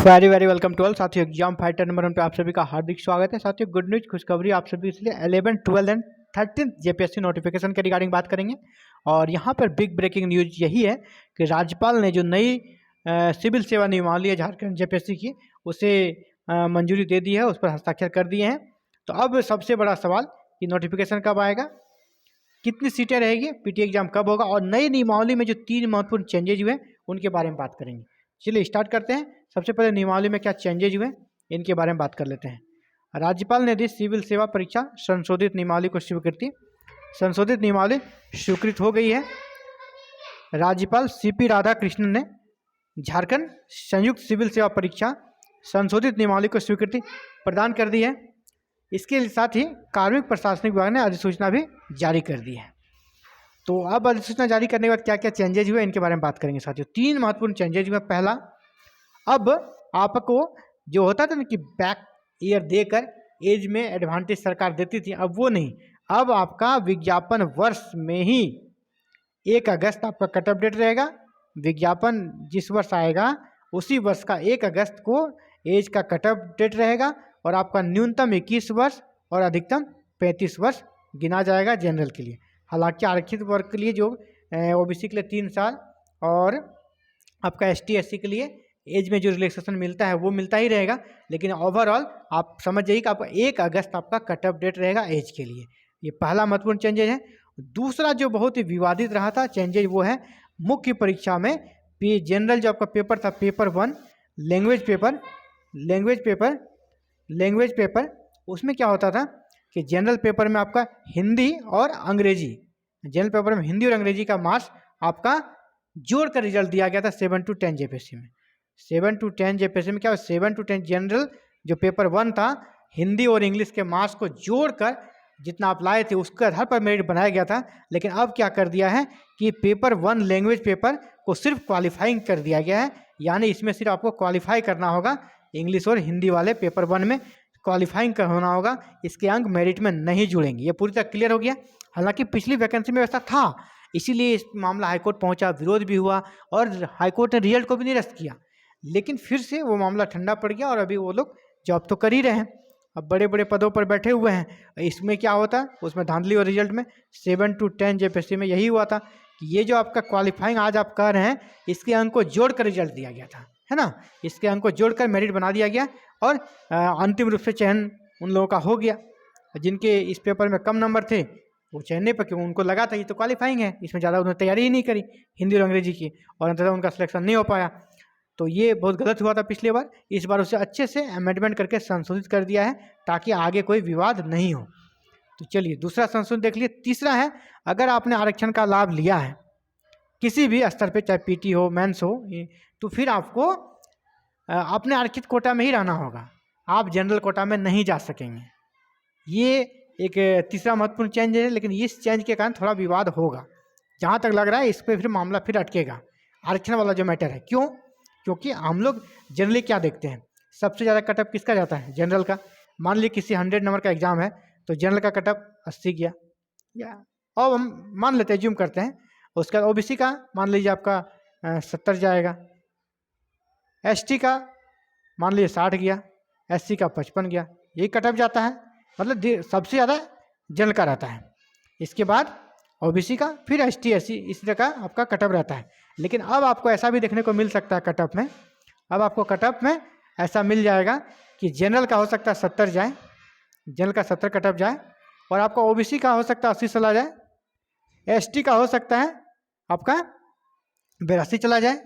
Very very welcome to all साथियों। Exam fighter number 1 पे आप सभी का हार्दिक स्वागत है। साथियों, गुड न्यूज खुशखबरी आप सभी इसलिए 11, 12 एंड 13 जेपीएससी नोटिफिकेशन के रिगार्डिंग बात करेंगे। और यहाँ पर बिग ब्रेकिंग न्यूज यही है कि राज्यपाल ने जो नई सिविल सेवा नियमावली है झारखंड जेपीएससी की, उसे मंजूरी दे दी है, उस पर हस्ताक्षर कर दिए हैं। तो अब सबसे बड़ा सवाल कि नोटिफिकेशन कब आएगा, कितनी सीटें रहेगी, पीटी एग्जाम कब होगा, और नई नियमावली में जो 3 महत्वपूर्ण चेंजेज हुए उनके बारे में बात करेंगे। चलिए स्टार्ट करते हैं। सबसे पहले नियमावली में क्या चेंजेज हुए इनके बारे में बात कर लेते हैं। राज्यपाल ने दी सिविल सेवा परीक्षा संशोधित नियमावली को स्वीकृति। संशोधित नियमावली स्वीकृत हो गई है। राज्यपाल सीपी राधाकृष्णन ने झारखंड संयुक्त सिविल सेवा परीक्षा संशोधित नियमावली को स्वीकृति प्रदान कर दी है। इसके साथ ही कार्मिक प्रशासनिक विभाग ने अधिसूचना भी जारी कर दी है। तो अब अधिसूचना जारी करने के बाद क्या क्या चेंजेज हुए इनके बारे में बात करेंगे साथियों। 3 महत्वपूर्ण चेंजेज हुए। पहला, अब आपको जो होता था ना कि बैक ईयर देकर एज में एडवांटेज सरकार देती थी, अब वो नहीं। अब आपका विज्ञापन वर्ष में ही 1 अगस्त आपका कट ऑफ डेट रहेगा। विज्ञापन जिस वर्ष आएगा उसी वर्ष का 1 अगस्त को एज का कट ऑफ डेट रहेगा और आपका न्यूनतम 21 वर्ष और अधिकतम 35 वर्ष गिना जाएगा जनरल के लिए। हालांकि आरक्षित वर्ग के लिए जो ओबीसी के लिए 3 साल और आपका एसटी एससी के लिए एज में जो रिलैक्सेशन मिलता है वो मिलता ही रहेगा, लेकिन ओवरऑल आप समझ जाइए कि आपका 1 अगस्त आपका कट ऑफ डेट रहेगा एज के लिए। ये पहला महत्वपूर्ण चेंजेज है। दूसरा जो बहुत ही विवादित रहा था चेंजेज, वो है मुख्य परीक्षा में जनरल जो आपका पेपर था, पेपर 1 लैंग्वेज पेपर, उसमें क्या होता था कि जनरल पेपर में आपका हिंदी और अंग्रेजी, जनरल पेपर में हिंदी और अंग्रेजी का मार्क्स आपका जोड़ कर रिजल्ट दिया गया था 7 to 10 जेपीएससी में। 7 to 10 जेपीएससी में क्या, 7 to 10 जनरल जो पेपर 1 था, हिंदी और इंग्लिश के मार्क्स को जोड़कर जितना आप लाए थे उसके आधार पर मेरिट बनाया गया था। लेकिन अब क्या कर दिया है कि पेपर 1 लैंग्वेज पेपर को सिर्फ क्वालिफाइंग कर दिया गया है, यानी इसमें सिर्फ आपको क्वालिफाई करना होगा। इंग्लिश और हिंदी वाले पेपर 1 में क्वालिफाइंग होना होगा, इसके अंक मेरिट में नहीं जुड़ेंगे। ये पूरी तरह क्लियर हो गया। हालांकि पिछली वैकेंसी में ऐसा था, इसीलिए इस मामला हाईकोर्ट पहुंचा, विरोध भी हुआ और हाईकोर्ट ने रिजल्ट को भी निरस्त किया। लेकिन फिर से वो मामला ठंडा पड़ गया और अभी वो लोग जॉब तो कर ही रहे हैं, अब बड़े बड़े पदों पर बैठे हुए हैं। इसमें क्या होता है, उसमें धांधली और रिजल्ट में 7 to 10 जेपीएससी में यही हुआ था कि ये जो आपका क्वालिफाइंग आज आप कह रहे हैं, इसके अंक को जोड़कर रिजल्ट दिया गया था, है ना। इसके अंक को जोड़कर मेरिट बना दिया गया और अंतिम रूप से चयन उन लोगों का हो गया। जिनके इस पेपर में कम नंबर थे वो चयन नहीं, पर क्यों, उनको लगा था ये तो क्वालिफाइंग है, इसमें ज़्यादा उन्होंने तैयारी ही नहीं करी हिंदी और अंग्रेजी की, और अंततः उनका सिलेक्शन नहीं हो पाया। तो ये बहुत गलत हुआ था पिछली बार। इस बार उसे अच्छे से अमेंडमेंट करके संशोधित कर दिया है ताकि आगे कोई विवाद नहीं हो। तो चलिए दूसरा संशोधन देख लिए। तीसरा है, अगर आपने आरक्षण का लाभ लिया है किसी भी स्तर पे, चाहे पीटी हो, मेंस हो, तो फिर आपको अपने आरक्षित कोटा में ही रहना होगा, आप जनरल कोटा में नहीं जा सकेंगे। ये एक तीसरा महत्वपूर्ण चेंज है, लेकिन इस चेंज के कारण थोड़ा विवाद होगा। जहाँ तक लग रहा है इस पर फिर मामला फिर अटकेगा, आरक्षण वाला जो मैटर है। क्यों? क्योंकि हम लोग जनरली क्या देखते हैं, सबसे ज़्यादा कटअप किसका जाता है, जनरल का। मान लीजिए किसी 100 नंबर का एग्जाम है तो जनरल का कटअप 80 गया, या और हम मान लेते हैं, ज्यूम करते हैं। उसके बाद ओबीसी का मान लीजिए आपका 70 जाएगा, एसटी का मान लीजिए 60 गया, एससी का 55 गया, यही कटअप जाता है। मतलब सबसे ज़्यादा जनरल का रहता है, इसके बाद ओबीसी का, फिर एसटी एससी, इस तरह का आपका कटअप रहता है। लेकिन अब आपको ऐसा भी देखने को मिल सकता है कटअप में, अब आपको कटअप में ऐसा मिल जाएगा कि जनरल का हो सकता है 70 जाए, जनरल का 70 कटअप जाए, और आपका ओबीसी का हो सकता है 80 चला जाए, एसटी का हो सकता है आपका 82 चला जाए,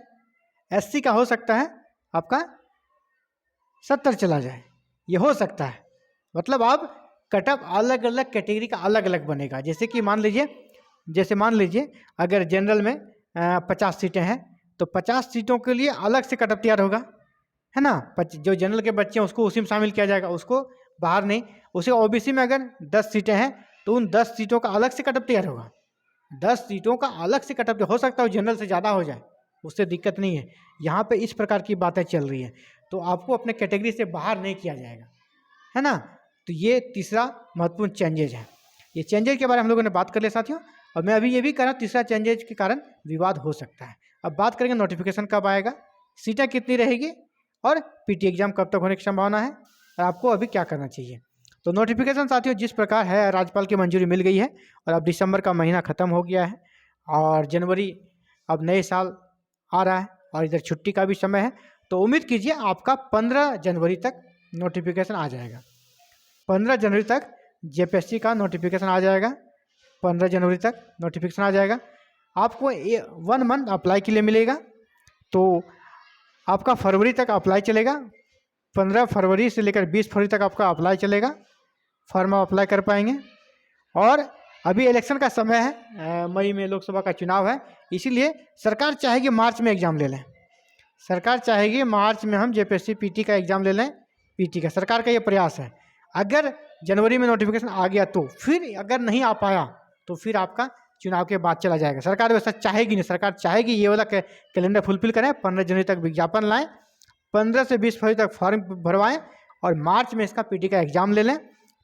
एससी का हो सकता है आपका 70 चला जाए, ये हो सकता है। मतलब अब कटअप अलग अलग कैटेगरी का अलग अलग बनेगा। जैसे कि मान लीजिए अगर जनरल में 50 सीटें हैं तो 50 सीटों के लिए अलग से कटअप तैयार होगा, है ना। जो जनरल के बच्चे हैं उसको उसी में शामिल किया जाएगा, उसको बाहर नहीं। उसे ओबीसी में अगर 10 सीटें हैं तो उन 10 सीटों का अलग से कटअप तैयार होगा। 10 सीटों का अलग से कटअप हो सकता है जनरल से ज़्यादा हो जाए, उससे दिक्कत नहीं है। यहाँ पे इस प्रकार की बातें चल रही हैं, तो आपको अपने कैटेगरी से बाहर नहीं किया जाएगा, है ना। तो ये तीसरा महत्वपूर्ण चेंजेज है। ये चेंजेज के बारे में हम लोगों ने बात कर लिया साथियों, और मैं अभी ये भी कह रहा हूँ तीसरा चेंजेज के कारण विवाद हो सकता है। अब बात करेंगे नोटिफिकेशन कब आएगा, सीटें कितनी रहेगी और पीटी एग्जाम कब तक होने की संभावना है और आपको अभी क्या करना चाहिए। तो नोटिफिकेशन साथियों जिस प्रकार है, राज्यपाल की मंजूरी मिल गई है और अब दिसंबर का महीना खत्म हो गया है और जनवरी, अब नए साल आ रहा है और इधर छुट्टी का भी समय है, तो उम्मीद कीजिए आपका 15 जनवरी तक नोटिफिकेशन आ जाएगा। 15 जनवरी तक जेपीएससी का नोटिफिकेशन आ जाएगा। 15 जनवरी तक नोटिफिकेशन आ जाएगा। आपको 1 मंथ अप्लाई के लिए मिलेगा, तो आपका फरवरी तक अप्लाई चलेगा। 15 फरवरी से लेकर 20 फरवरी तक आपका अप्लाई चलेगा, फॉर्म आप अप्लाई कर पाएंगे। और अभी इलेक्शन का समय है, मई में लोकसभा का चुनाव है, इसीलिए सरकार चाहेगी मार्च में एग्ज़ाम ले लें। सरकार चाहेगी मार्च में हम जेपीएससी पीटी का एग्ज़ाम ले लें। पीटी का सरकार का ये प्रयास है। अगर जनवरी में नोटिफिकेशन आ गया तो फिर अगर नहीं आ पाया तो फिर आपका चुनाव के बाद चला जाएगा। सरकार वैसा चाहेगी नहीं, सरकार चाहेगी ये वाला कैलेंडर फुलफिल करें, 15 जनवरी तक विज्ञापन लाएं, 15 से 20 फरवरी तक फॉर्म भरवाएं और मार्च में इसका पीटी का एग्ज़ाम ले लें,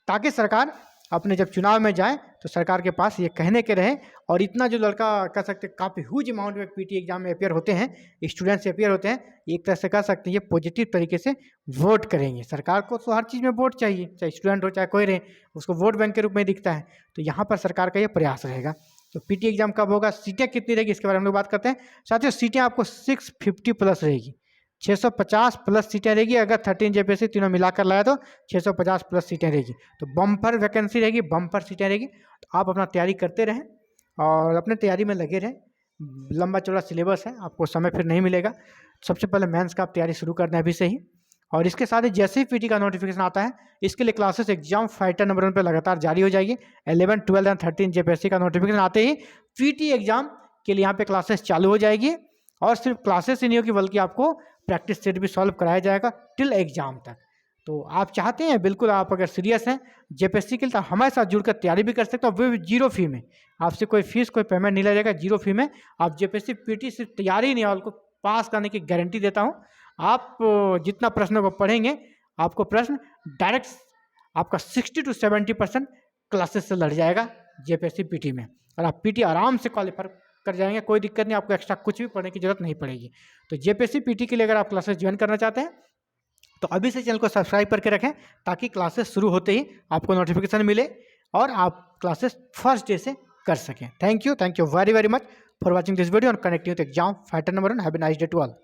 ताकि सरकार अपने जब चुनाव में जाए तो सरकार के पास ये कहने के रहे। और इतना जो लड़का कह सकते हैं काफ़ी ह्यूज अमाउंट में पीटी एग्जाम में अपेयर होते हैं, स्टूडेंट्स अपेयर होते हैं, एक तरह से कह सकते हैं ये पॉजिटिव तरीके से वोट करेंगे। सरकार को तो हर चीज़ में वोट चाहिए, चाहे स्टूडेंट हो चाहे कोई रहे, उसको वोट बैंक के रूप में दिखता है। तो यहाँ पर सरकार का ये प्रयास रहेगा। तो पीटी एग्जाम कब होगा, सीटें कितनी रहेगी, इसके बारे में हम लोग बात करते हैं। साथियों सीटें आपको 650 प्लस रहेगी, 650 प्लस सीटें रहेगी। अगर 13 जेपीएससी तीनों मिलाकर लाया तो 650 प्लस सीटें रहेगी। तो बम्पर वैकेंसी रहेगी, बम्पर सीटें रहेगी। तो आप अपना तैयारी करते रहें और अपने तैयारी में लगे रहें। लंबा चौड़ा सिलेबस है, आपको समय फिर नहीं मिलेगा। सबसे पहले मेंस का आप तैयारी शुरू करना है अभी से ही। और इसके साथ ही जैसे ही पीटी का नोटिफिकेशन आता है, इसके लिए क्लासेस एग्जाम फाइटर नंबर 1 पर लगातार जारी हो जाएगी। 11, 12 एंड 13 जेपीएससी का नोटिफिकेशन आते ही पीटी एग्जाम के लिए यहाँ पे क्लासेस चालू हो जाएगी। और सिर्फ क्लासेस ही नहीं होगी बल्कि आपको प्रैक्टिस सेट भी सॉल्व कराया जाएगा टिल एग्जाम तक। तो आप चाहते हैं, बिल्कुल आप अगर सीरियस हैं जेपीएससी के लिए, तो हमारे साथ जुड़कर तैयारी भी कर सकते हो, वो भी 0 फी में। आपसे कोई फीस कोई पेमेंट नहीं लगेगा, 0 फी में आप जेपीएससी पीटी सिर्फ तैयारी नहीं, आपको पास करने की गारंटी देता हूँ। आप जितना प्रश्नों को पढ़ेंगे आपको प्रश्न डायरेक्ट आपका 60 to 70% क्लासेस से लड़ जाएगा जेपीएससी पीटी में, और आप पीटी आराम से क्वालिफाई कर जाएंगे। कोई दिक्कत नहीं, आपको एक्स्ट्रा कुछ भी पढ़ने की जरूरत नहीं पड़ेगी। तो जेपीएससी पीटी के लिए अगर आप क्लासेस ज्वाइन करना चाहते हैं तो अभी से चैनल को सब्सक्राइब करके रखें, ताकि क्लासेस शुरू होते ही आपको नोटिफिकेशन मिले और आप क्लासेस फर्स्ट डे से कर सकें। Thank you very very much for watching this video और connecting with exam fighter number 1। Have a nice day to all.